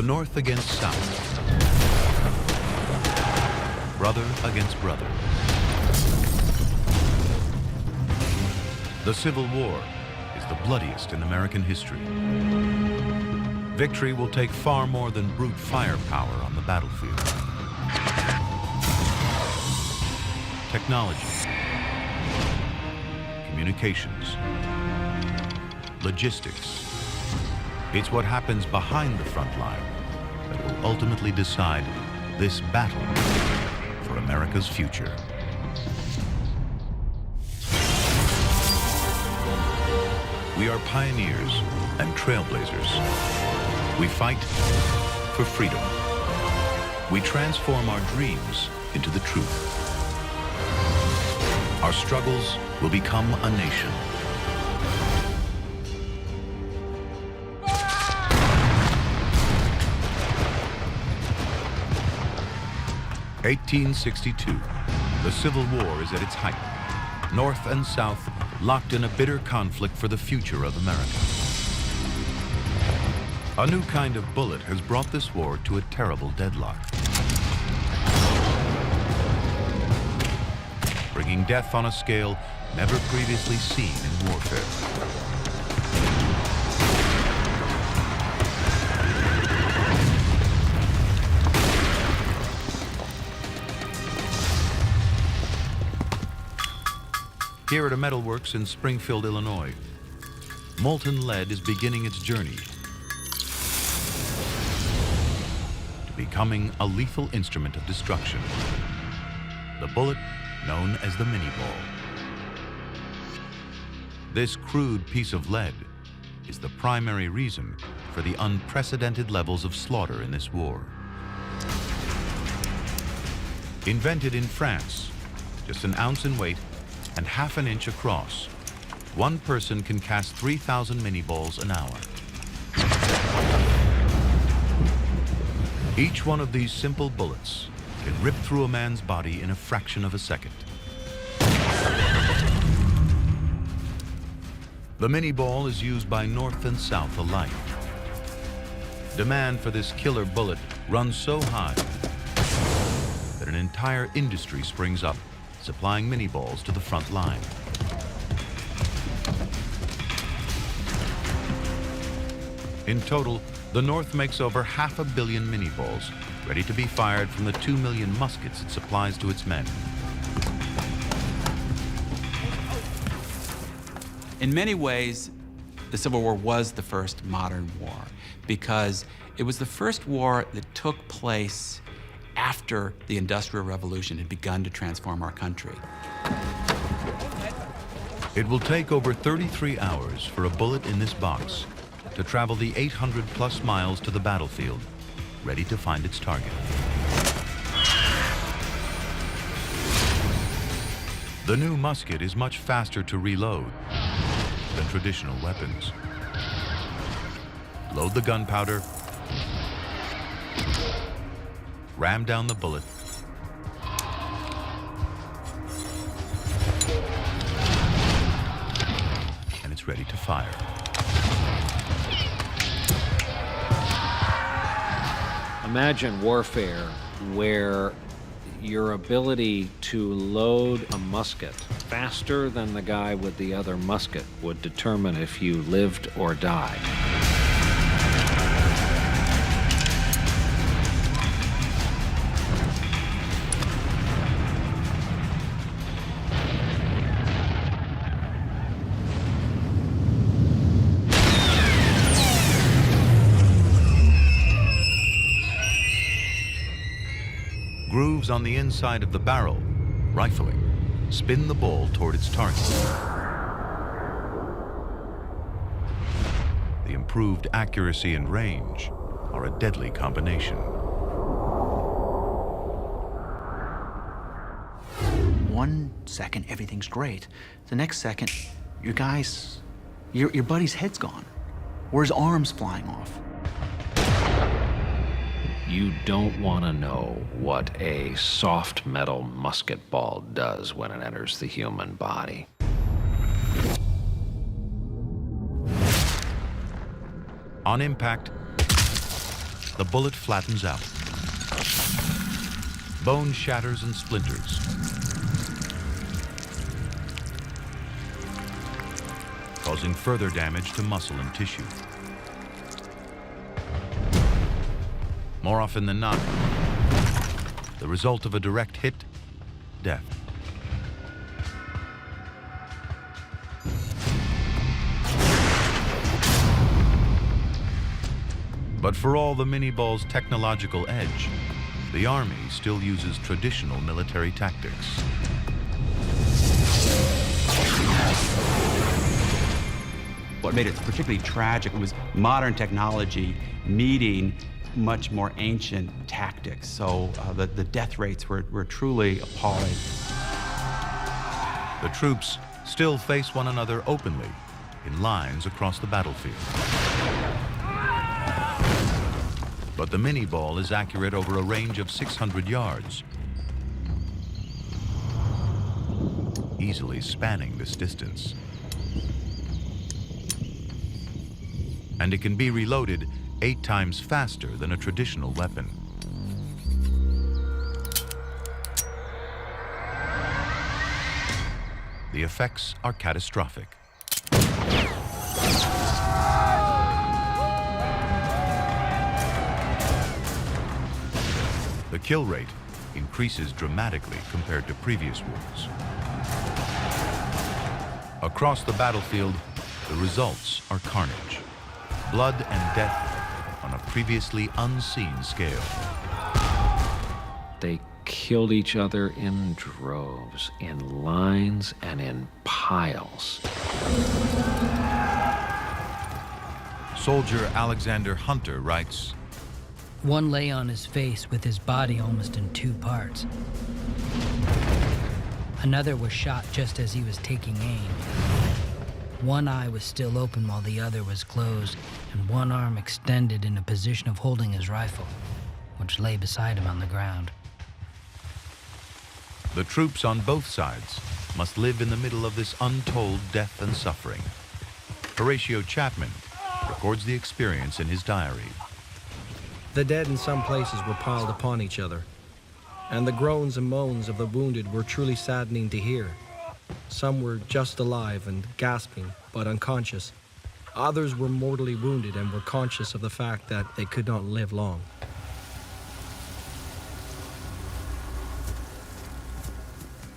The North against South. Brother against brother. The Civil War is the bloodiest in American history. Victory will take far more than brute firepower on the battlefield. Technology, communications, logistics. It's what happens behind the front line that will ultimately decide this battle for America's future. We are pioneers and trailblazers. We fight for freedom. We transform our dreams into the truth. Our struggles will become a nation. (1862). The Civil War is at its height. North and South locked in a bitter conflict for the future of America. A new kind of bullet has brought this war to a terrible deadlock, bringing death on a scale never previously seen in warfare. Here at a metalworks in Springfield, Illinois, molten lead is beginning its journey to becoming a lethal instrument of destruction. The bullet known as the Minié Ball. This crude piece of lead is the primary reason for the unprecedented levels of slaughter in this war. Invented in France, just an ounce in weight and half an inch across, one person can cast 3,000 Minié balls an hour. Each one of these simple bullets can rip through a man's body in a fraction of a second. The Minié Ball is used by North and South alike. Demand for this killer bullet runs so high that an entire industry springs up, supplying Minié balls to the front line. In total, the North makes over 500 million Minié balls, ready to be fired from the 2 million muskets it supplies to its men. In many ways, the Civil War was the first modern war because it was the first war that took place after the Industrial Revolution had begun to transform our country. It will take over 33 hours for a bullet in this box to travel the 800+ miles to the battlefield, ready to find its target. The new musket is much faster to reload than traditional weapons. Load the gunpowder, ram down the bullet, and it's ready to fire. Imagine warfare where your ability to load a musket faster than the guy with the other musket would determine if you lived or died. Grooves on the inside of the barrel, rifling, spin the ball toward its target. The improved accuracy and range are a deadly combination. 1 second, everything's great. The next second, your buddy's head's gone, or his arm's flying off. You don't want to know what a soft metal musket ball does when it enters the human body. On impact, the bullet flattens out. Bone shatters and splinters. Causing further damage to muscle and tissue. More often than not, the result of a direct hit, death. But for all the Mini-Ball's technological edge, the Army still uses traditional military tactics. What made it particularly tragic was modern technology meeting much more ancient tactics. So the death rates were truly appalling. The troops still face one another openly in lines across the battlefield. But the Mini-Ball is accurate over a range of 600 yards, easily spanning this distance. And it can be reloaded 8 times faster than a traditional weapon. The effects are catastrophic. The kill rate increases dramatically compared to previous wars. Across the battlefield, the results are carnage. Blood and death on a previously unseen scale. They killed each other in droves, in lines, and in piles. Soldier Alexander Hunter writes, "One lay on his face with his body almost in 2 parts. Another was shot just as he was taking aim. One eye was still open while the other was closed, and one arm extended in a position of holding his rifle, which lay beside him on the ground." the troops on both sides must live in the middle of this untold death and suffering. Horatio Chapman records the experience in his diary. The dead in some places were piled upon each other, and the groans and moans of the wounded were truly saddening to hear. Some were just alive and gasping, but unconscious. Others were mortally wounded and were conscious of the fact that they could not live long.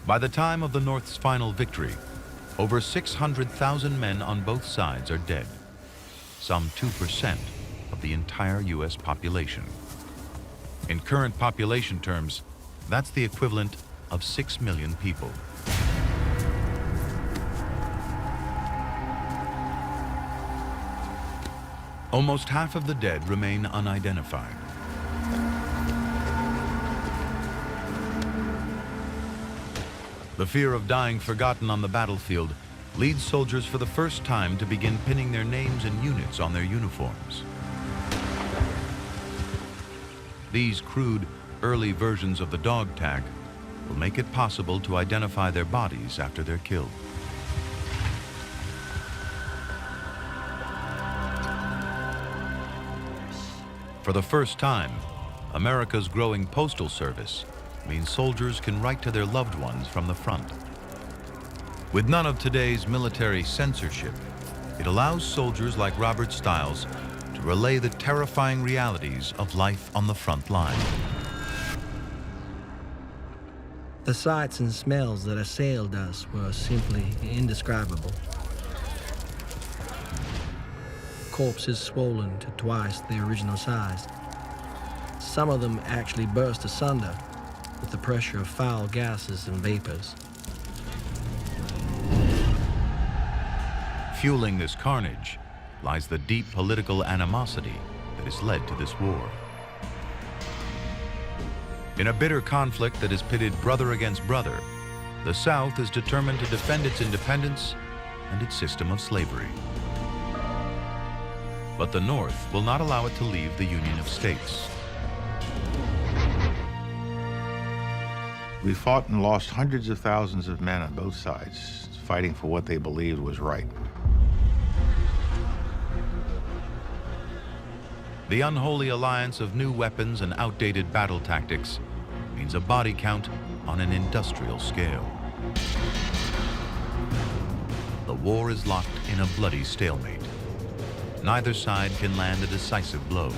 By the time of the North's final victory, over 600,000 men on both sides are dead, some 2% of the entire U.S. population. In current population terms, that's the equivalent of 6 million people. Almost half of the dead remain unidentified. The fear of dying forgotten on the battlefield leads soldiers for the first time to begin pinning their names and units on their uniforms. These crude, early versions of the dog tag will make it possible to identify their bodies after they're killed. For the first time, America's growing postal service means soldiers can write to their loved ones from the front. With none of today's military censorship, it allows soldiers like Robert Stiles to relay the terrifying realities of life on the front line. The sights and smells that assailed us were simply indescribable. Corpses swollen to twice their original size. Some of them actually burst asunder with the pressure of foul gases and vapors. Fueling this carnage lies the deep political animosity that has led to this war. In a bitter conflict that has pitted brother against brother, the South is determined to defend its independence and its system of slavery. But the North will not allow it to leave the Union of States. We fought and lost hundreds of thousands of men on both sides, fighting for what they believed was right. The unholy alliance of new weapons and outdated battle tactics means a body count on an industrial scale. The war is locked in a bloody stalemate. Neither side can land a decisive blow.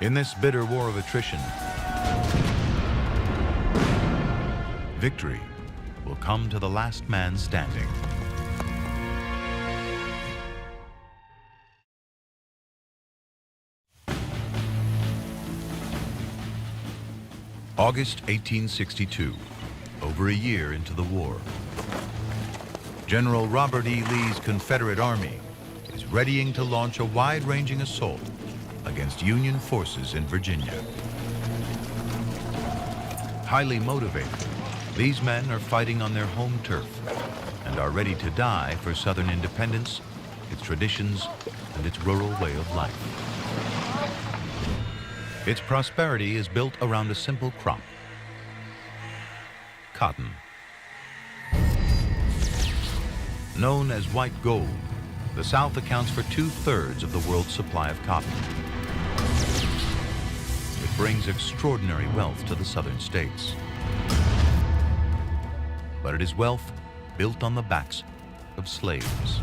In this bitter war of attrition, victory will come to the last man standing. August 1862, over a year into the war. General Robert E. Lee's Confederate Army is readying to launch a wide-ranging assault against Union forces in Virginia. Highly motivated, these men are fighting on their home turf and are ready to die for Southern independence, its traditions, and its rural way of life. Its prosperity is built around a simple crop: cotton. Known as white gold, the South accounts for 2/3 of the world's supply of cotton. It brings extraordinary wealth to the southern states. But it is wealth built on the backs of slaves.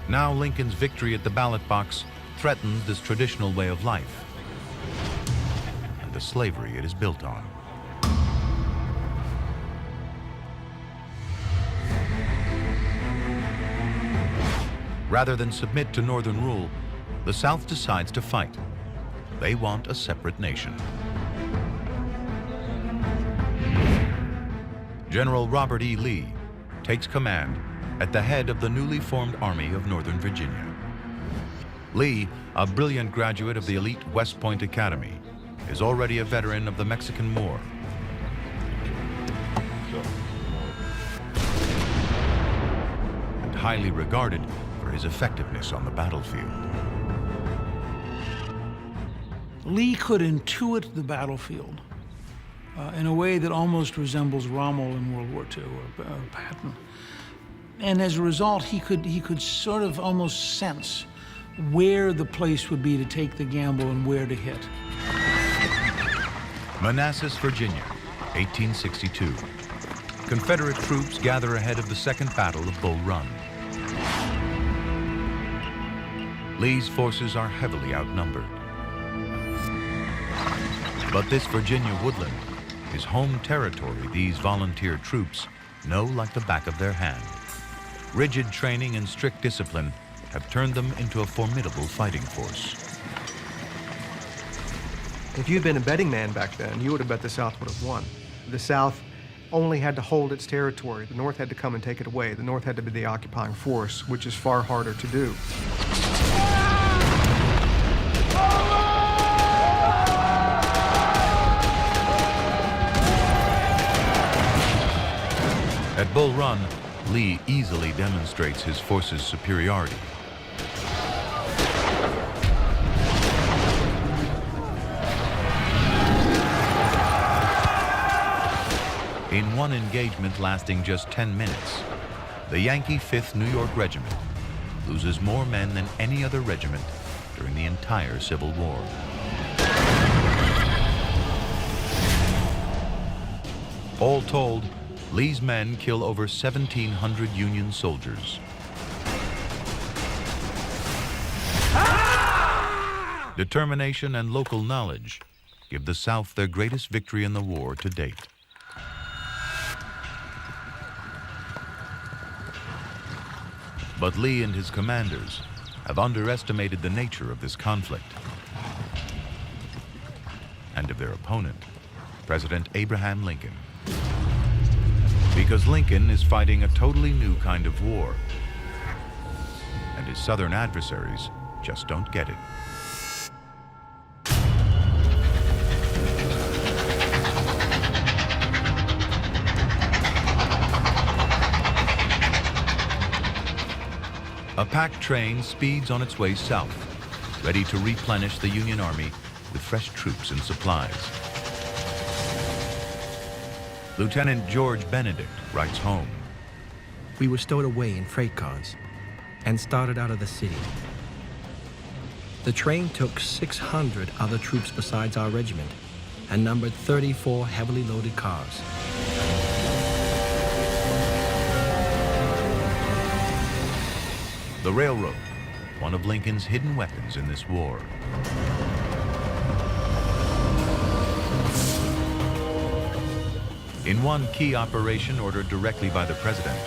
Now Lincoln's victory at the ballot box threatens this traditional way of life and the slavery it is built on. Rather than submit to Northern rule, the South decides to fight. They want a separate nation. General Robert E. Lee takes command at the head of the newly formed Army of Northern Virginia. Lee, a brilliant graduate of the elite West Point Academy, is already a veteran of the Mexican War. And highly regarded for his effectiveness on the battlefield. Lee could intuit the battlefield in a way that almost resembles Rommel in World War II or Patton. And as a result, he could sort of almost sense where the place would be to take the gamble and where to hit. Manassas, Virginia, 1862. Confederate troops gather ahead of the Second Battle of Bull Run. Lee's forces are heavily outnumbered. But this Virginia woodland is home territory these volunteer troops know like the back of their hand. Rigid training and strict discipline have turned them into a formidable fighting force. If you'd been a betting man back then, you would have bet the South would have won. The South only had to hold its territory. The North had to come and take it away. The North had to be the occupying force, which is far harder to do. At Bull Run, Lee easily demonstrates his force's superiority. In one engagement lasting just 10 minutes, the Yankee 5th New York Regiment loses more men than any other regiment during the entire Civil War. All told, Lee's men kill over 1,700 Union soldiers. Determination and local knowledge give the South their greatest victory in the war to date. But Lee and his commanders have underestimated the nature of this conflict and of their opponent, President Abraham Lincoln. Because Lincoln is fighting a totally new kind of war, and his Southern adversaries just don't get it. A packed train speeds on its way south, ready to replenish the Union Army with fresh troops and supplies. Lieutenant George Benedict writes home, we were stowed away in freight cars and started out of the city. The train took 600 other troops besides our regiment and numbered 34 heavily loaded cars. The railroad, one of Lincoln's hidden weapons in this war. In one key operation ordered directly by the president,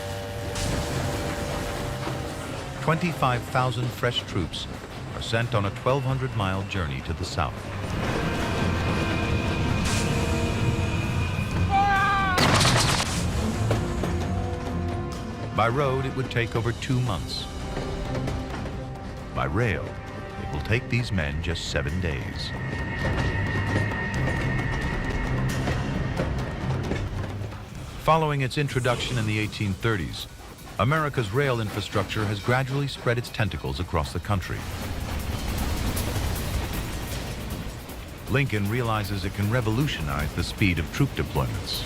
25,000 fresh troops are sent on a 1,200-mile journey to the south. By road, it would take over 2 months. By rail, it will take these men just 7 days. Following its introduction in the 1830s, America's rail infrastructure has gradually spread its tentacles across the country. Lincoln realizes it can revolutionize the speed of troop deployments.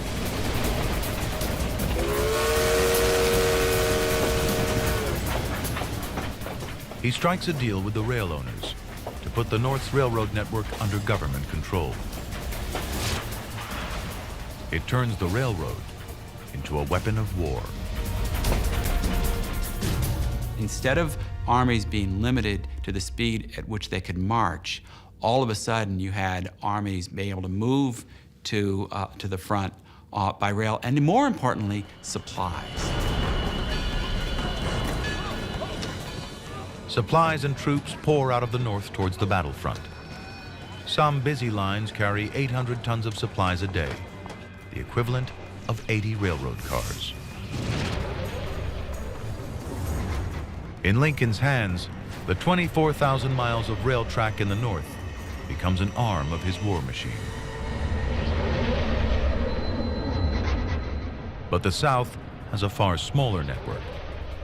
He strikes a deal with the rail owners to put the North's railroad network under government control. It turns the railroad into a weapon of war. Instead of armies being limited to the speed at which they could march, all of a sudden you had armies being able to move to the front by rail, and more importantly, supplies. Supplies and troops pour out of the north towards the battlefront. Some busy lines carry 800 tons of supplies a day, the equivalent of 80 railroad cars. In Lincoln's hands, the 24,000 miles of rail track in the north becomes an arm of his war machine. But the South has a far smaller network,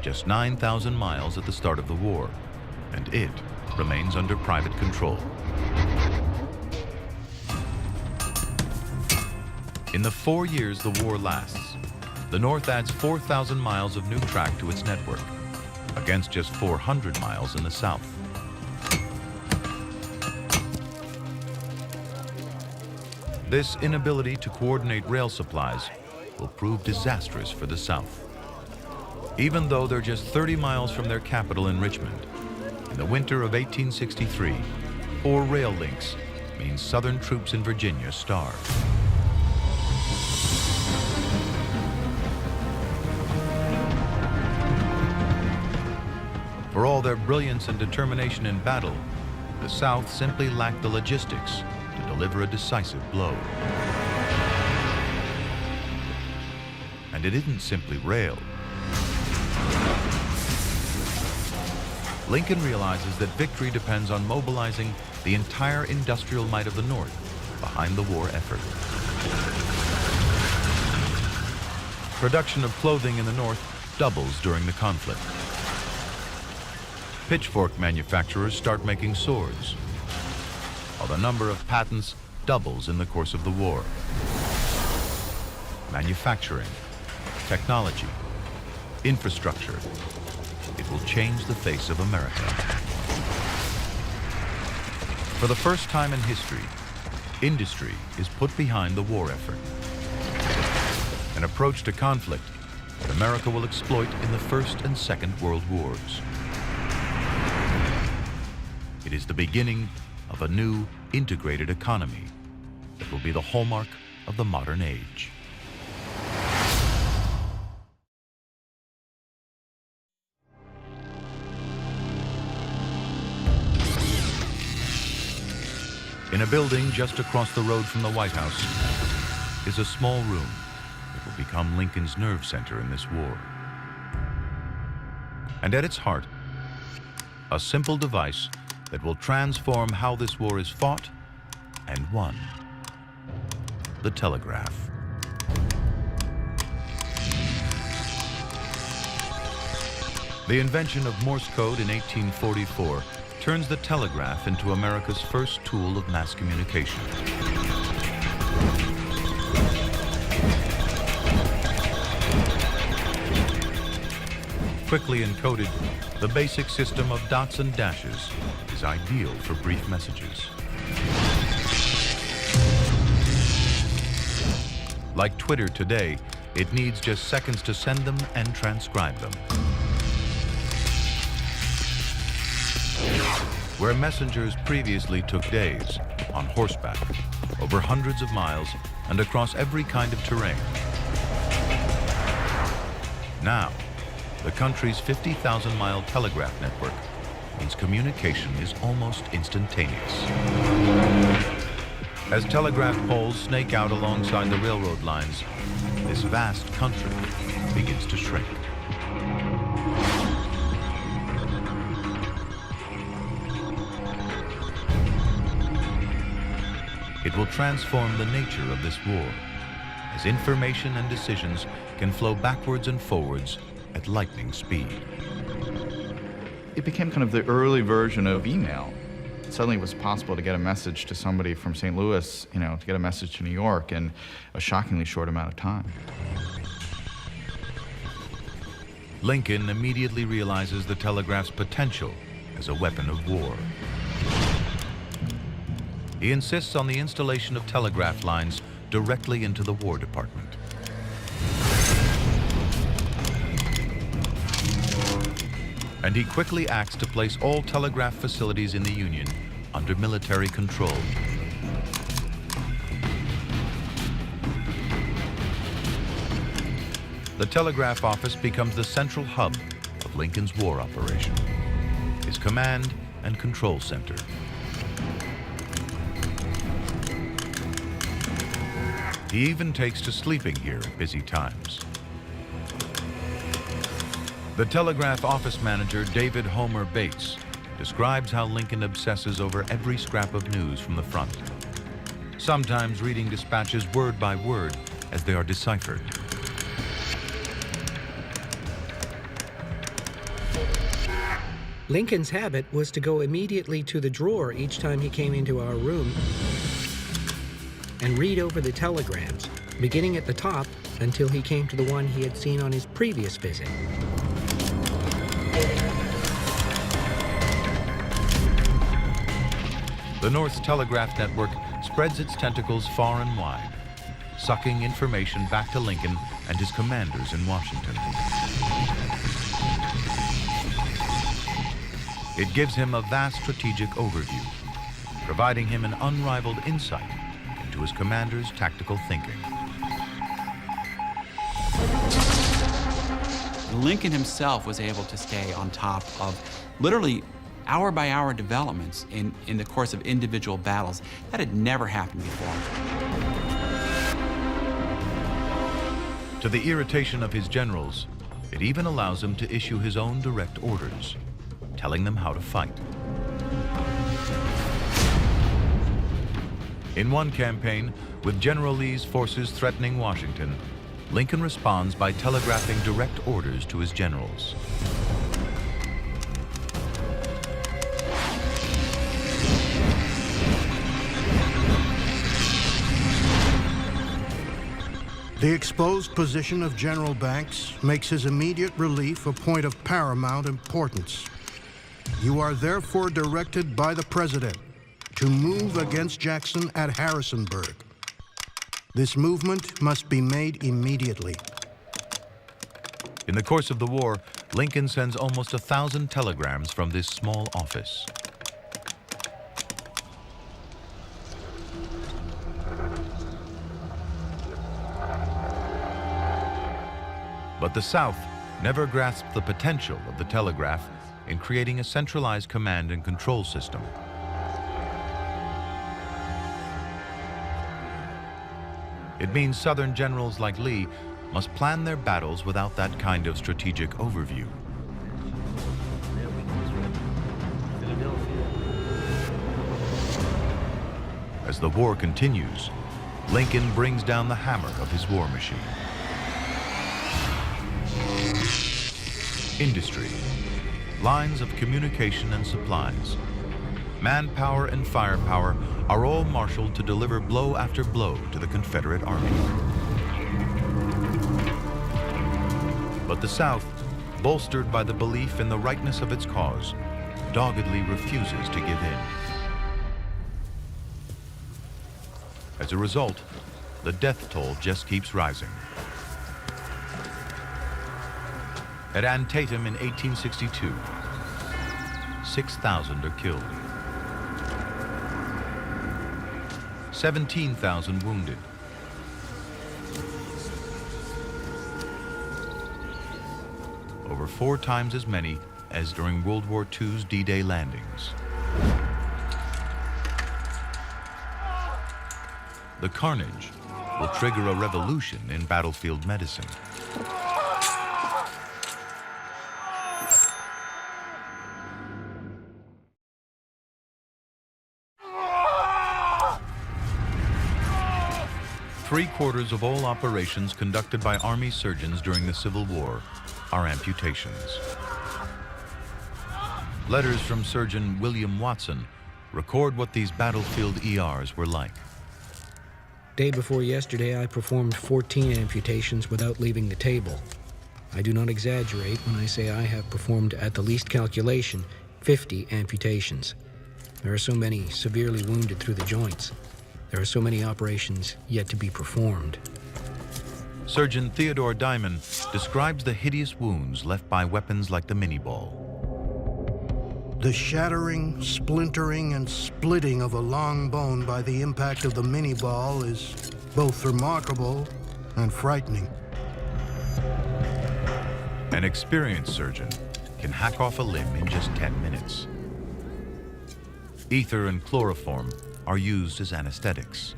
just 9,000 miles at the start of the war, and it remains under private control. In the 4 years the war lasts, the North adds 4,000 miles of new track to its network, against just 400 miles in the South. This inability to coordinate rail supplies will prove disastrous for the South. Even though they're just 30 miles from their capital in Richmond, in the winter of 1863, 4 rail links means Southern troops in Virginia starve. For all their brilliance and determination in battle, the South simply lacked the logistics to deliver a decisive blow. And it isn't simply rail. Lincoln realizes that victory depends on mobilizing the entire industrial might of the North behind the war effort. Production of clothing in the North doubles during the conflict. Pitchfork manufacturers start making swords, while the number of patents doubles in the course of the war. Manufacturing, technology, infrastructure, it will change the face of America. For the first time in history, industry is put behind the war effort. An approach to conflict that America will exploit in the First and Second World Wars. It is the beginning of a new, integrated economy that will be the hallmark of the modern age. In a building just across the road from the White House is a small room that will become Lincoln's nerve center in this war. And at its heart, a simple device that will transform how this war is fought and won: the telegraph. The invention of Morse code in 1844 turns the telegraph into America's first tool of mass communication. Quickly encoded, the basic system of dots and dashes is ideal for brief messages. Like Twitter today, it needs just seconds to send them and transcribe them. Where messengers previously took days, on horseback, over hundreds of miles, and across every kind of terrain. Now, the country's 50,000-mile telegraph network means communication is almost instantaneous. As telegraph poles snake out alongside the railroad lines, this vast country begins to shrink. It will transform the nature of this war, as information and decisions can flow backwards and forwards at lightning speed. It became kind of the early version of email. Suddenly it was possible to get a message to somebody from St. Louis, to get a message to New York in a shockingly short amount of time. Lincoln immediately realizes the telegraph's potential as a weapon of war. He insists on the installation of telegraph lines directly into the War Department. And he quickly acts to place all telegraph facilities in the Union under military control. The telegraph office becomes the central hub of Lincoln's war operation, his command and control center. He even takes to sleeping here at busy times. The telegraph office manager, David Homer Bates, describes how Lincoln obsesses over every scrap of news from the front, sometimes reading dispatches word by word as they are deciphered. Lincoln's habit was to go immediately to the drawer each time he came into our room and read over the telegrams, beginning at the top until he came to the one he had seen on his previous visit. The North's telegraph network spreads its tentacles far and wide, sucking information back to Lincoln and his commanders in Washington. It gives him a vast strategic overview, providing him an unrivaled insight into his commander's tactical thinking. Lincoln himself was able to stay on top of literally hour-by-hour developments in the course of individual battles. That had never happened before. To the irritation of his generals, it even allows him to issue his own direct orders, telling them how to fight. In one campaign, with General Lee's forces threatening Washington, Lincoln responds by telegraphing direct orders to his generals. The exposed position of General Banks makes his immediate relief a point of paramount importance. You are therefore directed by the President to move against Jackson at Harrisonburg. This movement must be made immediately. In the course of the war, Lincoln sends almost 1,000 telegrams from this small office. But the South never grasped the potential of the telegraph in creating a centralized command and control system. It means Southern generals like Lee must plan their battles without that kind of strategic overview. As the war continues, Lincoln brings down the hammer of his war machine. Industry, lines of communication and supplies, manpower and firepower are all marshaled to deliver blow after blow to the Confederate Army. But the South bolstered by the belief in the rightness of its cause, doggedly refuses to give in. As a result, the death toll just keeps rising. At Antietam in 1862, 6,000 are killed. 17,000 wounded. Over 4 times as many as during World War II's D-Day landings. The carnage will trigger a revolution in battlefield medicine. Three-quarters of all operations conducted by Army surgeons during the Civil War are amputations. Letters from surgeon William Watson record what these battlefield ERs were like. Day before yesterday, I performed 14 amputations without leaving the table. I do not exaggerate when I say I have performed, at the least calculation, 50 amputations. There are so many severely wounded through the joints. There are so many operations yet to be performed. Surgeon Theodore Diamond describes the hideous wounds left by weapons like the Minié-Ball. The shattering, splintering, and splitting of a long bone by the impact of the Minié-Ball is both remarkable and frightening. An experienced surgeon can hack off a limb in just 10 minutes. Ether and chloroform are used as anesthetics.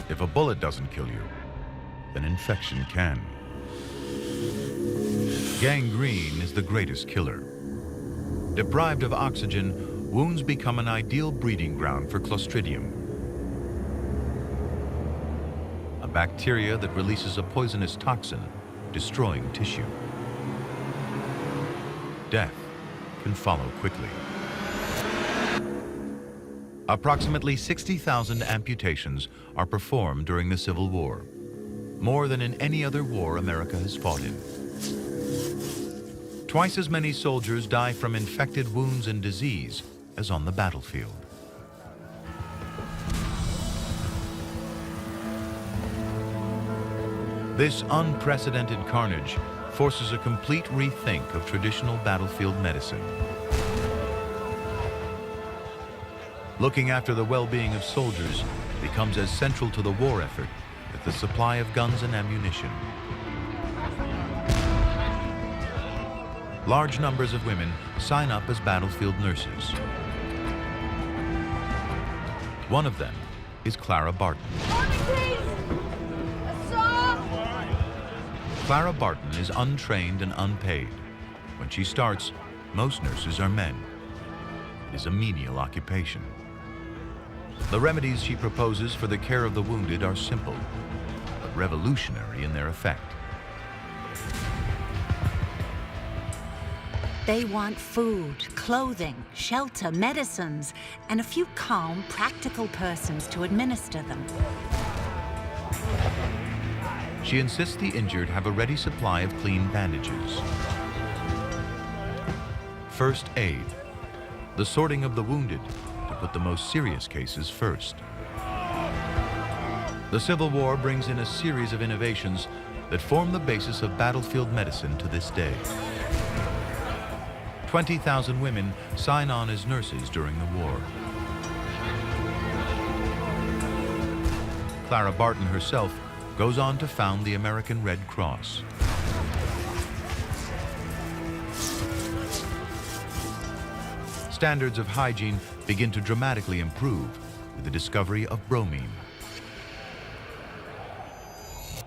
If a bullet doesn't kill you, then infection can. Gangrene is the greatest killer. Deprived of oxygen, wounds become an ideal breeding ground for Clostridium, a bacteria that releases a poisonous toxin, destroying tissue. Death can follow quickly. Approximately 60,000 amputations are performed during the Civil War, more than in any other war America has fought in. Twice as many soldiers die from infected wounds and disease as on the battlefield. This unprecedented carnage forces a complete rethink of traditional battlefield medicine. Looking after the well-being of soldiers becomes as central to the war effort as the supply of guns and ammunition. Large numbers of women sign up as battlefield nurses. One of them is Clara Barton. Clara Barton is untrained and unpaid. When she starts, most nurses are men. It is a menial occupation. The remedies she proposes for the care of the wounded are simple, but revolutionary in their effect. They want food, clothing, shelter, medicines, and a few calm, practical persons to administer them. She insists the injured have a ready supply of clean bandages. First aid, the sorting of the wounded to put the most serious cases first. The Civil War brings in a series of innovations that form the basis of battlefield medicine to this day. 20,000 women sign on as nurses during the war. Clara Barton herself goes on to found the American Red Cross. Standards of hygiene begin to dramatically improve with the discovery of bromine.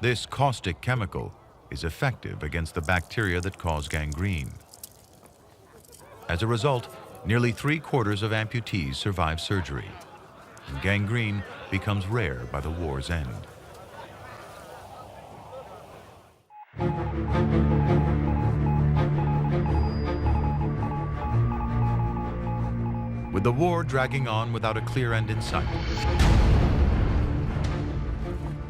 This caustic chemical is effective against the bacteria that cause gangrene. As a result, nearly 3/4 of amputees survive surgery, and gangrene becomes rare by the war's end. With the war dragging on without a clear end in sight,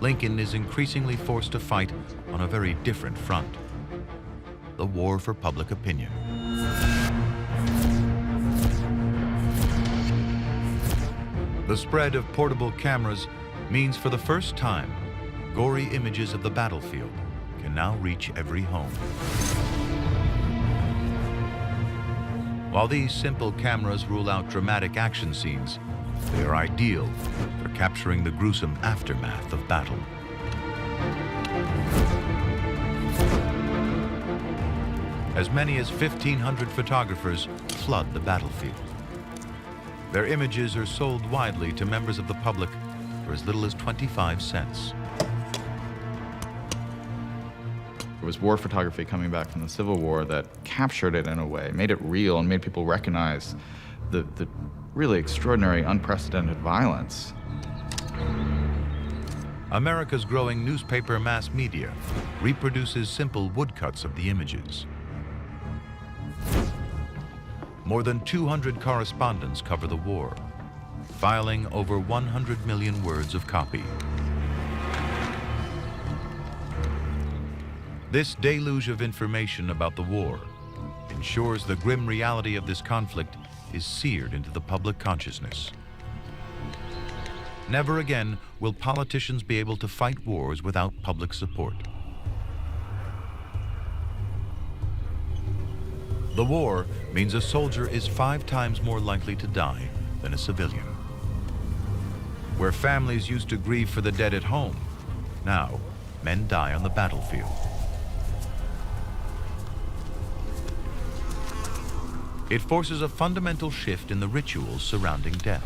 Lincoln is increasingly forced to fight on a very different front: the war for public opinion. The spread of portable cameras means for the first time, gory images of the battlefield can now reach every home. While these simple cameras rule out dramatic action scenes, they are ideal for capturing the gruesome aftermath of battle. As many as 1,500 photographers flood the battlefield. Their images are sold widely to members of the public for as little as 25 cents. It was war photography coming back from the Civil War that captured it in a way, made it real, and made people recognize the really extraordinary, unprecedented violence. America's growing newspaper mass media reproduces simple woodcuts of the images. More than 200 correspondents cover the war, filing over 100 million words of copy. This deluge of information about the war ensures the grim reality of this conflict is seared into the public consciousness. Never again will politicians be able to fight wars without public support. The war means a soldier is 5 times more likely to die than a civilian. Where families used to grieve for the dead at home, now men die on the battlefield. It forces a fundamental shift in the rituals surrounding death.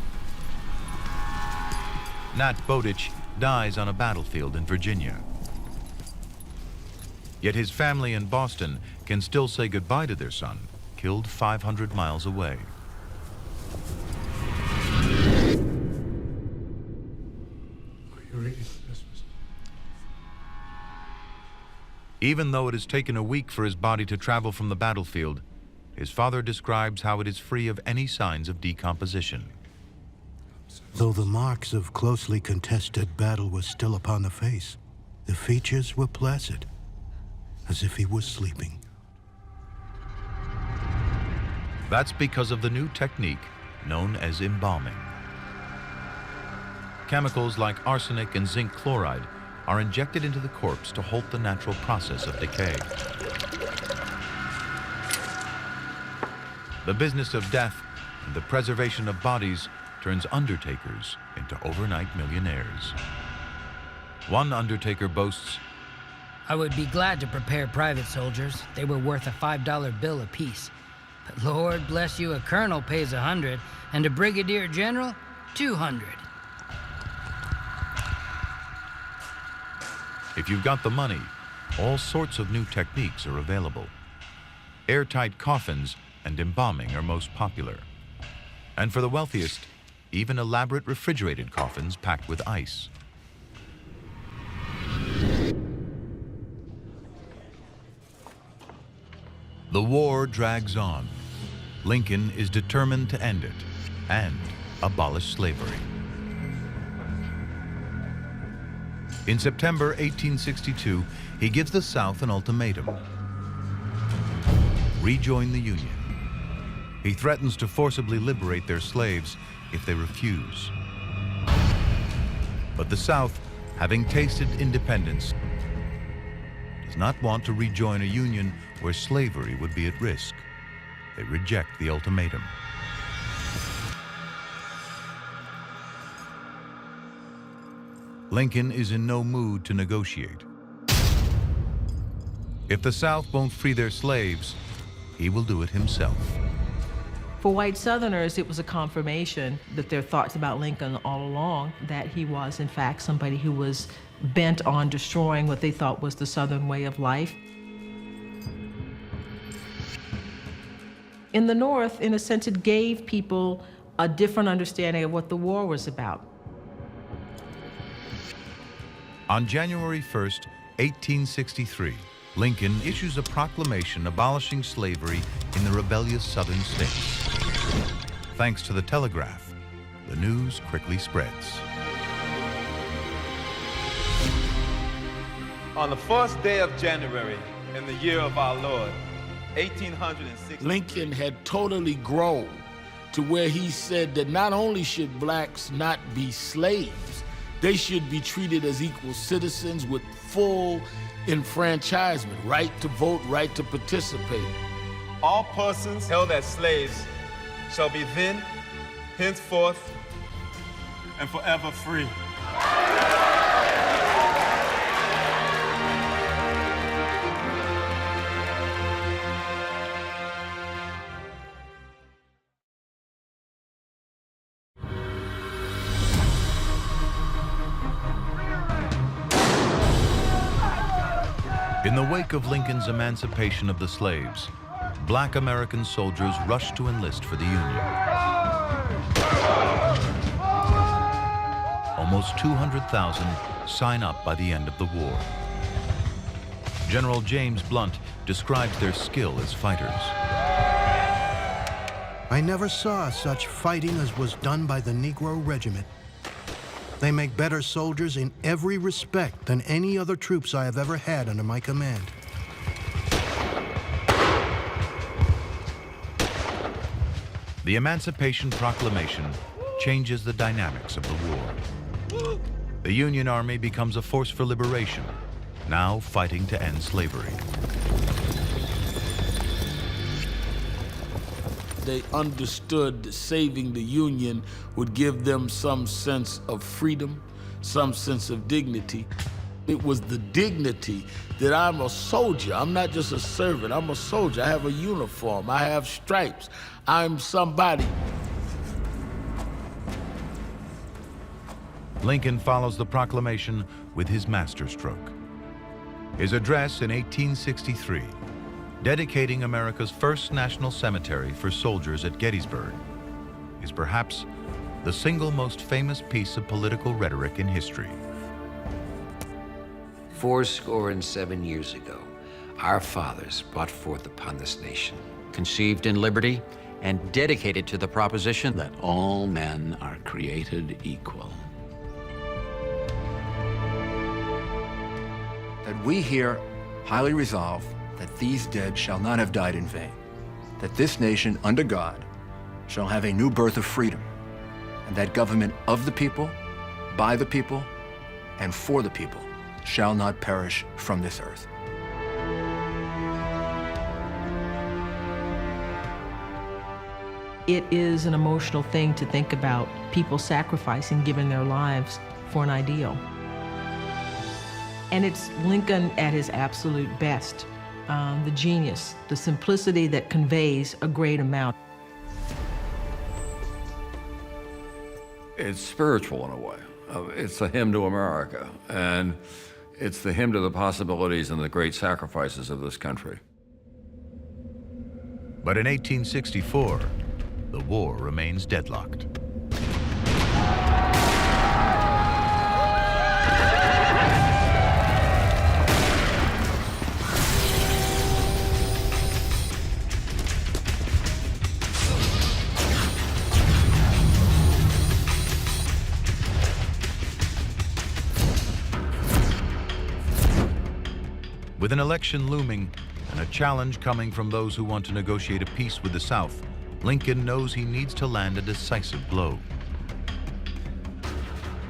Nat Bowditch dies on a battlefield in Virginia. Yet his family in Boston can still say goodbye to their son, killed 500 miles away. Even though it has taken a week for his body to travel from the battlefield, his father describes how it is free of any signs of decomposition. Though the marks of closely contested battle were still upon the face, the features were placid, as if he was sleeping. That's because of the new technique known as embalming. Chemicals like arsenic and zinc chloride are injected into the corpse to halt the natural process of decay. The business of death and the preservation of bodies turns undertakers into overnight millionaires. One undertaker boasts, I would be glad to prepare private soldiers. They were worth a $5 bill apiece. But Lord bless you, a colonel pays 100, and a brigadier general, 200. If you've got the money, all sorts of new techniques are available. Airtight coffins and embalming are most popular. And for the wealthiest, even elaborate refrigerated coffins packed with ice. The war drags on. Lincoln is determined to end it and abolish slavery. In September 1862, he gives the South an ultimatum: rejoin the Union. He threatens to forcibly liberate their slaves if they refuse. But the South, having tasted independence, does not want to rejoin a union where slavery would be at risk. They reject the ultimatum. Lincoln is in no mood to negotiate. If the South won't free their slaves, he will do it himself. For white Southerners, it was a confirmation that their thoughts about Lincoln all along, that he was, in fact, somebody who was bent on destroying what they thought was the Southern way of life. In the North, in a sense, it gave people a different understanding of what the war was about. On January 1st, 1863, Lincoln issues a proclamation abolishing slavery in the rebellious southern states. Thanks to the telegraph, the news quickly spreads. On the first day of January, in the year of our Lord, 1860, Lincoln had totally grown to where he said that not only should blacks not be slaves, they should be treated as equal citizens with full enfranchisement, right to vote, right to participate. all persons held as slaves shall be then, henceforth, and forever free. In the wake of Lincoln's emancipation of the slaves, black American soldiers rushed to enlist for the Union. Almost 200,000 sign up by the end of the war. General James Blunt describes their skill as fighters. I never saw such fighting as was done by the Negro Regiment. They make better soldiers in every respect than any other troops I have ever had under my command. The Emancipation Proclamation changes the dynamics of the war. The Union Army becomes a force for liberation, now fighting to end slavery. They understood that saving the Union would give them some sense of freedom, some sense of dignity. It was the dignity that I'm a soldier. I'm not just a servant, I'm a soldier. I have a uniform, I have stripes. I'm somebody. Lincoln follows the proclamation with his masterstroke. His address in 1863, dedicating America's first national cemetery for soldiers at Gettysburg, is perhaps the single most famous piece of political rhetoric in history. 77 years ago, our fathers brought forth upon this nation, conceived in liberty and dedicated to the proposition that all men are created equal. That we here highly resolve that these dead shall not have died in vain, that this nation under God shall have a new birth of freedom, and that government of the people, by the people, and for the people shall not perish from this earth. It is an emotional thing to think about people sacrificing, giving their lives for an ideal. And it's Lincoln at his absolute best. The genius, the simplicity that conveys a great amount. It's spiritual in a way. It's a hymn to America, and it's the hymn to the possibilities and the great sacrifices of this country. But in 1864, the war remains deadlocked. With an election looming and a challenge coming from those who want to negotiate a peace with the South, Lincoln knows he needs to land a decisive blow.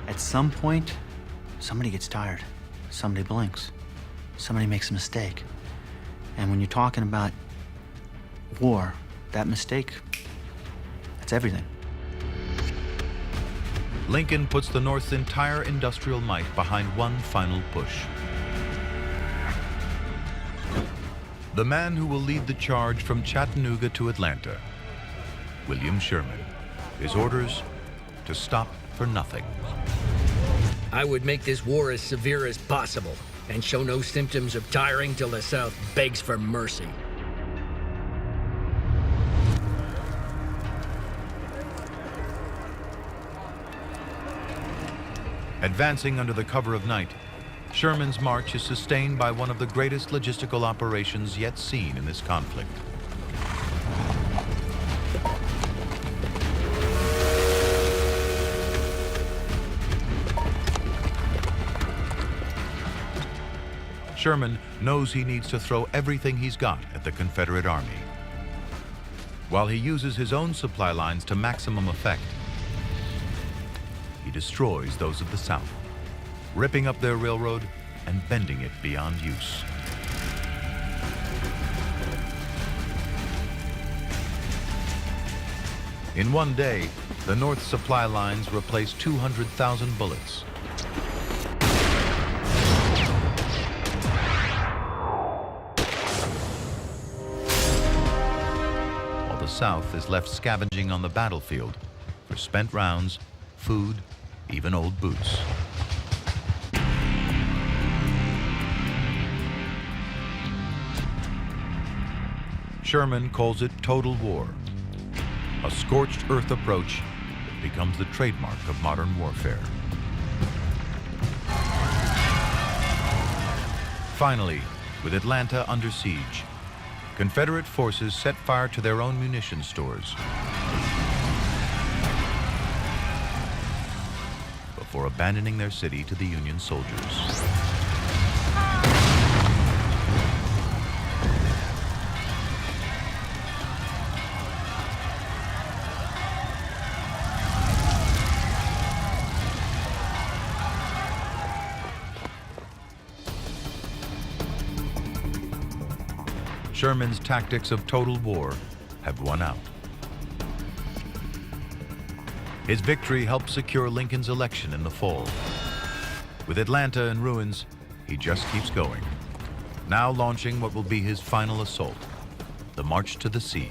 At some point, somebody gets tired. Somebody blinks. Somebody makes a mistake. And when you're talking about war, that mistake, that's everything. Lincoln puts the North's entire industrial might behind one final push. The man who will lead the charge from Chattanooga to Atlanta, William Sherman. His orders to stop for nothing. I would make this war as severe as possible and show no symptoms of tiring till the South begs for mercy. Advancing under the cover of night, Sherman's march is sustained by one of the greatest logistical operations yet seen in this conflict. Sherman knows he needs to throw everything he's got at the Confederate Army. While he uses his own supply lines to maximum effect, he destroys those of the South, ripping up their railroad and bending it beyond use. In one day, the North's supply lines replaced 200,000 bullets. While the South is left scavenging on the battlefield for spent rounds, food, even old boots. Sherman calls it total war, a scorched earth approach that becomes the trademark of modern warfare. Finally, with Atlanta under siege, Confederate forces set fire to their own munition stores before abandoning their city to the Union soldiers. Sherman's tactics of total war have won out. His victory helped secure Lincoln's election in the fall. With Atlanta in ruins, he just keeps going, now launching what will be his final assault, the March to the Sea.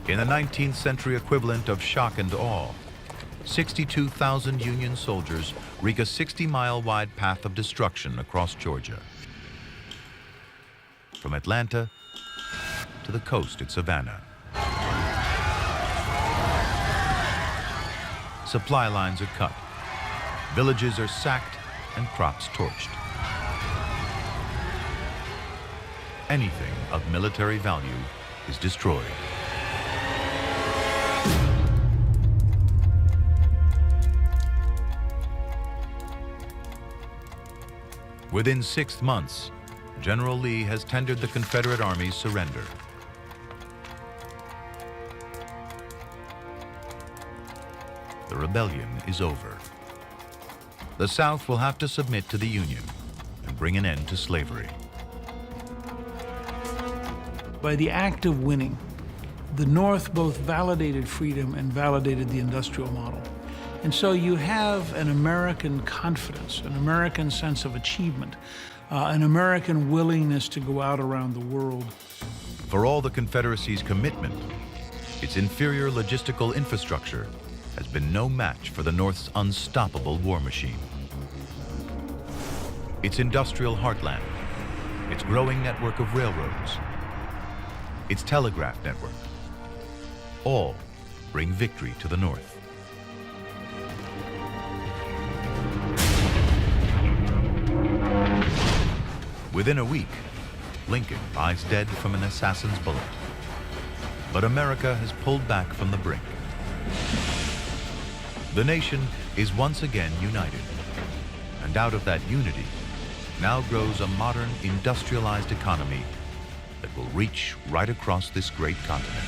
In the 19th century equivalent of shock and awe, 62,000 Union soldiers wreak a 60-mile-wide path of destruction across Georgia. From Atlanta to the coast at Savannah. Supply lines are cut, villages are sacked, and crops torched. Anything of military value is destroyed. Within 6 months, General Lee has tendered the Confederate Army's surrender. The rebellion is over. The South will have to submit to the Union and bring an end to slavery. By the act of winning, the North both validated freedom and validated the industrial model. And so you have an American confidence, an American sense of achievement, an American willingness to go out around the world. For all the Confederacy's commitment, its inferior logistical infrastructure has been no match for the North's unstoppable war machine. Its industrial heartland, its growing network of railroads, its telegraph network, all bring victory to the North. Within a week, Lincoln lies dead from an assassin's bullet. But America has pulled back from the brink. The nation is once again united. And out of that unity now grows a modern industrialized economy that will reach right across this great continent.